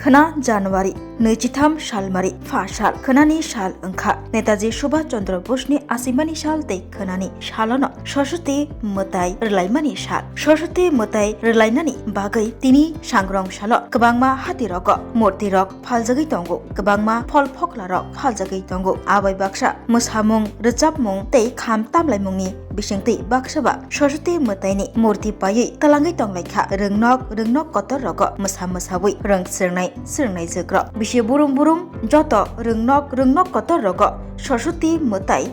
खना जानुवारी 23 सालमारि फासाल खनानि साल अंखा नेताजी सुभाष चंद्र बोसनि 80मानि साल तै खनानि सालनो सरस्वती मोताय रलायमानि साल सरस्वती मोताय रलायनानि बागै तिनि सांग्रं सालो गोबांमा हाति रग मूर्ति रग फालजगै दंगो गोबांमा फल फकला रग फालजगै दंगो आबै बाक्सा मोसामुं रोजाबमुं तै खाम तामलायमुंनि बिसिंतै बाक्साबा सरस्वती मोतायनि मूर्ति पायै तलांगै दंलायखा रोंनक कतर रग मोसा मोसाबै रों सिरनाय जोग्र बिसे बुरुं जत रोंनक कतर रग सरस्वती मोताय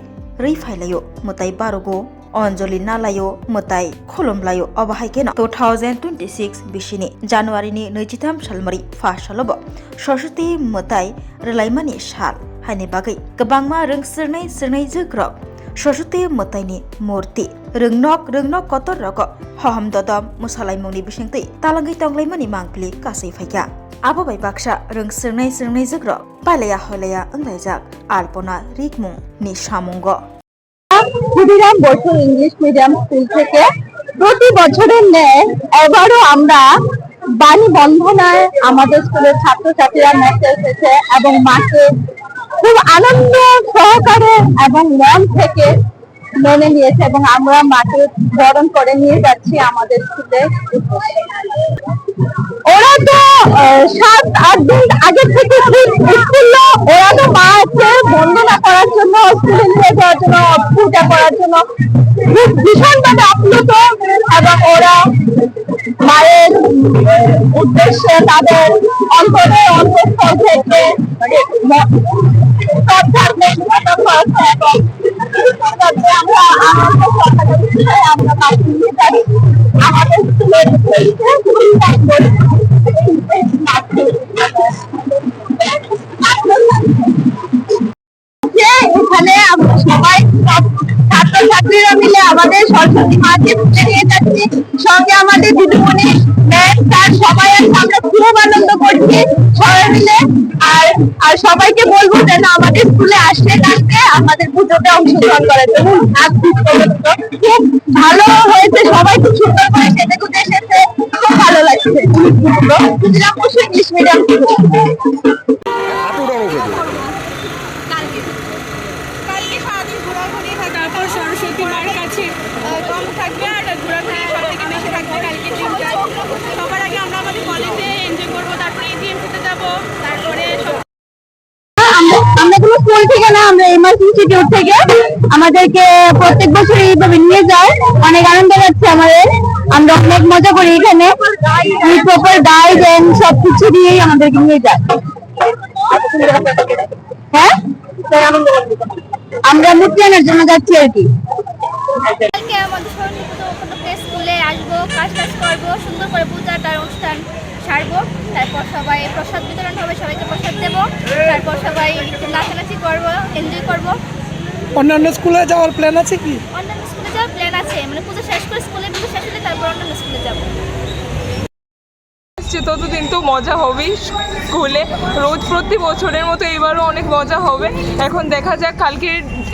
रै फायलायो मोताय बारगो अंजलि नालायो मोताय खुलुमलायो अबाहायकेन 2026 बिसिनि जानुवारिनि 23 सालमारि फासालब सरस्वती मोताय रलायमानि साल हायनि बागै गोबांमा रों सिरनाय जोग्र सरस्वती मोतायनि मूर्ति रोंनक कतर रग हहम ददम मोसालायमुंनि बिसिंतै तालांगै तंलायमानि मांगलि गासै फायगा आबोबाय बाक्सा रों सिरनाय जोग्र पालाया हलाया अंलायजाक आलपना रिकमुं नि सामुंग Khudiram Basu English medium school থেকে প্রতি বছরের ন্যায় এবারও আমরা বাণী বন্ধনায় আমাদের স্কুলের ছাত্রছাত্রীরা নাচতে এসেছে এবং মাকে খুব আনন্দ সহকারে এবং মন থেকে মেনে নিয়েছে এবং আমরা মাকে বরণ করে নিয়ে যাচ্ছি আমাদের স্কুলে। ওরা তো 7-8 দিন আগে থেকে স্কুলে ওরা তো মাকে বন্দনা করার জন্য স্কুলে নিয়ে যাওয়ার জন্য পূজা করার জন্য ভীষণভাবে আপ্লুত এবং ওরা মায়ের উদ্দেশ্যে তাদের অন্তঃস্থল থেকে আমরা মাকে নিয়ে যাচ্ছি আমাদের স্কুলের এখানে আমরা সবাই ছাত্রছাত্রীরা মিলে আমাদের সরস্বতী মাকে তুলে নিয়ে যাচ্ছি সঙ্গে আমাদের দিদিমণি ম্যাম স্যার সবাই আছে আমরা খুব আনন্দ করছি সবাই মিলে আর সবাইকে বলবো যেন আমাদের স্কুলে আসলে কালকে আমাদের পুজোতে অংশগ্রহণ করার জন্য খুব ভালো হয়েছে সবাই খুব সুন্দর করে সেজে গুজে এসেছে খুব ভালো লাগছে ক্ষুদিরাম বসু ইংলিশ মিডিয়াম তারপর সরস্বতী মার কাছে কম থাকবে আর ঘোরাঘুরি সব থেকে বেশি থাকবে কালকে দিনটা সবার আগে আমরা আমাদের কলেজে এনজয় করবো তারপরে এটিএমসিতে যাবো তারপরে আমরা কোনো স্কুল থেকে না আমরা এমআরস ইনস্টিটিউট থেকে আমাদেরকে প্রত্যেক বছর এইভাবে নিয়ে যায় অনেক আনন্দ লাগছে আমাদের আমরা অনেক মজা করি এখানে প্রপার গাইড এন্ড সবকিছু দিয়েই আমাদেরকে নিয়ে যায় হ্যাঁ আমরা মূর্তি আনার জন্য যাচ্ছি আর কি কালকে আমাদের সরস্বতী পুজো উপলক্ষে স্কুলে আসবো কাজ করবো সুন্দর করে পূজাটার অনুষ্ঠান সারবো তারপর সবাই প্রসাদ বিতরণ হবে সবাইকে প্রসাদ দেবো তারপর সবাই নাচানাচি করবো এনজয় করবো। অন্যান্য স্কুলে যাওয়ার প্ল্যান আছে কি? অন্যান্য স্কুলে যাওয়ার প্ল্যান আছে মানে পুজো শেষ করে স্কুলের পুজো শেষ হলে তারপর অন্যান্য স্কুলে যাবো। ততদিন তো মজা হবেই স্কুলে রোজ প্রতি বছরের মতো এবারও অনেক মজা হবে এখন দেখা যাক কালকে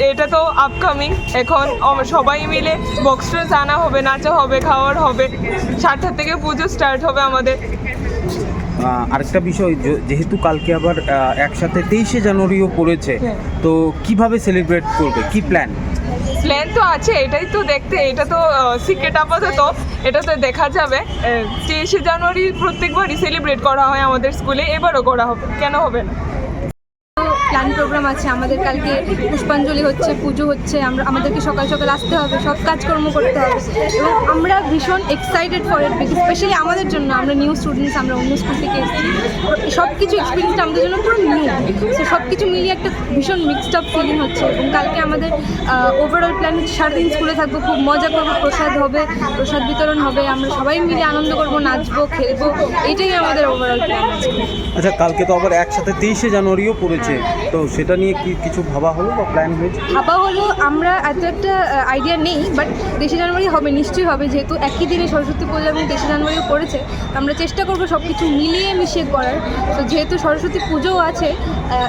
এটা তো আপকামিং এখন সবাই মিলে বক্স টক্স আনা হবে নাচা হবে খাওয়ার হবে 7টা থেকে পুজো স্টার্ট হবে আমাদের। আরেকটা বিষয় যেহেতু কালকে আবার একসাথে 23শে জানুয়ারিও পড়েছে তো কিভাবে সেলিব্রেট করবে কি প্ল্যান তো আছে এটাই তো দেখতে এটা তো সিক্রেট আপাতত এটা তো দেখা যাবে 23শে জানুয়ারি প্রত্যেকবারই সেলিব্রেট করা হয় আমাদের স্কুলে এবারও করা হবে কেন হবে না। প্ল্যান প্রোগ্রাম আছে আমাদের কালকে পুষ্পাঞ্জলি হচ্ছে পুজো হচ্ছে আমাদেরকে সকাল সকাল আসতে হবে সব কাজকর্ম করতে হবে এবং আমরা ভীষণ excited for it because specially আমাদের জন্য আমরা নিউ স্টুডেন্টস আমরা অন্য স্কুল থেকে এসেছি সব কিছু এক্সপিরিয়েন্সটা আমাদের জন্য পুরো নিউ সো সব কিছু মিলিয়ে একটা ভীষণ মিক্সড আপ ফিলিং হচ্ছে এবং কালকে আমাদের ওভারঅল প্ল্যান হচ্ছে সারাদিন স্কুলে থাকবো খুব মজা করবো প্রসাদ বিতরণ হবে আমরা সবাই মিলে আনন্দ করবো নাচবো খেলবো এটাই আমাদের ওভারঅল প্ল্যান আছে। আচ্ছা কালকে তো আবার একসাথে 23শে জানুয়ারিও পড়েছে তো সেটা নিয়ে কি কিছু ভাবা হলো বা প্ল্যান হয়েছে? ভাবা হলো আমরা এত একটা আইডিয়া নেই বাট 23শে জানুয়ারি হবে নিশ্চয়ই হবে যেহেতু একই দিনে সরস্বতী পুজো এবং 23শে জানুয়ারিও পড়েছে আমরা চেষ্টা করবো সব কিছু মিলিয়ে মিশিয়ে করার তো যেহেতু সরস্বতী পুজোও আছে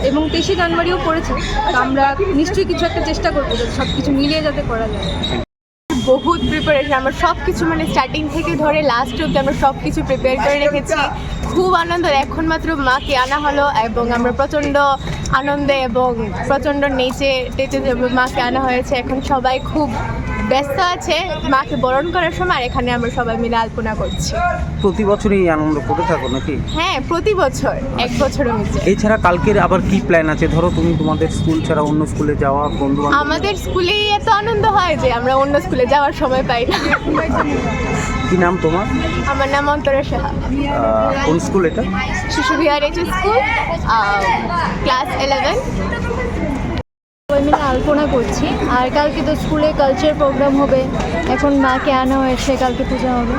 এবং 23শে জানুয়ারিও পড়েছে তো আমরা নিশ্চয়ই কিছু একটা চেষ্টা করবো সব কিছু মিলিয়ে যাতে করা যায়। বহুত প্রিপারেশন আমরা সব কিছু মানে স্টার্টিং থেকে ধরে লাস্ট অবধি আমরা সব কিছু প্রিপেয়ার করে রেখেছি খুব আনন্দ, এখন মাত্র মাকে আনা হলো এবং আমরা প্রচণ্ড আনন্দে এবং প্রচণ্ড নেচে টেচে মাকে আনা হয়েছে। এখন সবাই খুব ব্যস্ত আছে মাকে বরণ করার সময়, আর এখানে আমরা সবাই মিলে আলপনা করছি। প্রতি বছরই এই আনন্দ করে থাকো নাকি? হ্যাঁ, প্রতি বছর, এক বছরও মিলছে। এছাড়া কালকের আবার কি প্ল্যান আছে? ধরো তুমি তোমাদের স্কুল ছাড়া অন্য স্কুলে যাওয়া, বন্ধু আমাদের স্কুলেই এত আনন্দ হয় যে আমরা অন্য স্কুলে যাওয়ার সময় পাই না। কি নাম তোমার? আমার নাম অন্তরা সাহা। কোন স্কুল এটা? শিশু বিহার এইচ স্কুল, ক্লাস 11। সবাই মিলে আলপনা করছি, আর কালকে তো স্কুলে কালচার প্রোগ্রাম হবে, এখন মাকে আনা হয়েছে, কালকে পূজা হবে।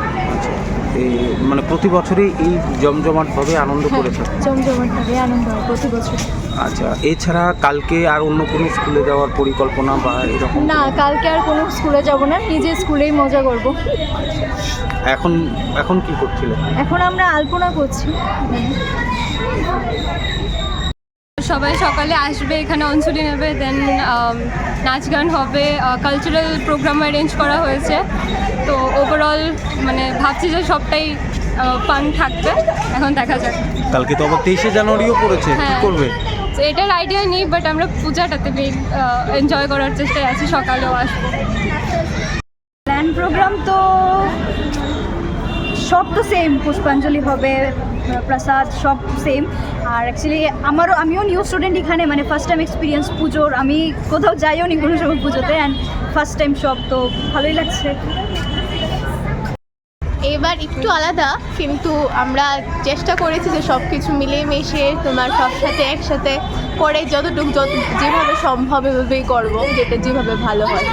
এই মানে প্রতি বছরই এই জমজমাটভাবে আনন্দ করে থাকো? জমজমাটভাবে আনন্দ হয় প্রতি বছর। আচ্ছা, এছাড়া কালকে আর অন্য কোনো স্কুলে যাওয়ার পরিকল্পনা বা এরকম? না, কালকে আর কোনো স্কুলে যাব না, নিজের স্কুলেই মজা করব। এখন এখন কি করছিলে? এখন আমরা আলপনা করছি। সবাই সকালে আসবে, এখানে অঞ্জলি নেবে, দেন নাচ গান হবে, কালচারাল প্রোগ্রাম অ্যারেঞ্জ করা হয়েছে। তো ওভারঅল মানে ভাবছি যে সবটাই ফান থাকবে, এখন দেখা যাক। কালকে তো আবার 23শে জানুয়ারিও পড়েছে, কি হ্যাঁ। করবে? তো এটার আইডিয়া নেই, বাট আমরা পূজাটাতে এনজয় করার চেষ্টায় আছি, সকালেও আসবো। প্ল্যান প্রোগ্রাম তো সব তো সেম, পুষ্পাঞ্জলি হবে, প্রসাদ সব সেম। আর অ্যাকচুয়ালি আমিও নিউ স্টুডেন্ট এখানে, মানে ফার্স্ট টাইম এক্সপিরিয়েন্স পুজোর, আমি কোথাও যাইও নি কোনো সময় পুজোতে, অ্যান্ড ফার্স্ট টাইম সব, তো ভালোই লাগছে। এবার একটু আলাদা, কিন্তু আমরা চেষ্টা করেছি যে সব কিছু মিলিয়ে মিশিয়ে তোমার সব সাথে একসাথে করে যতটুকু যেভাবে সম্ভব এভাবেই করবো, যেটা যেভাবে ভালো হয়।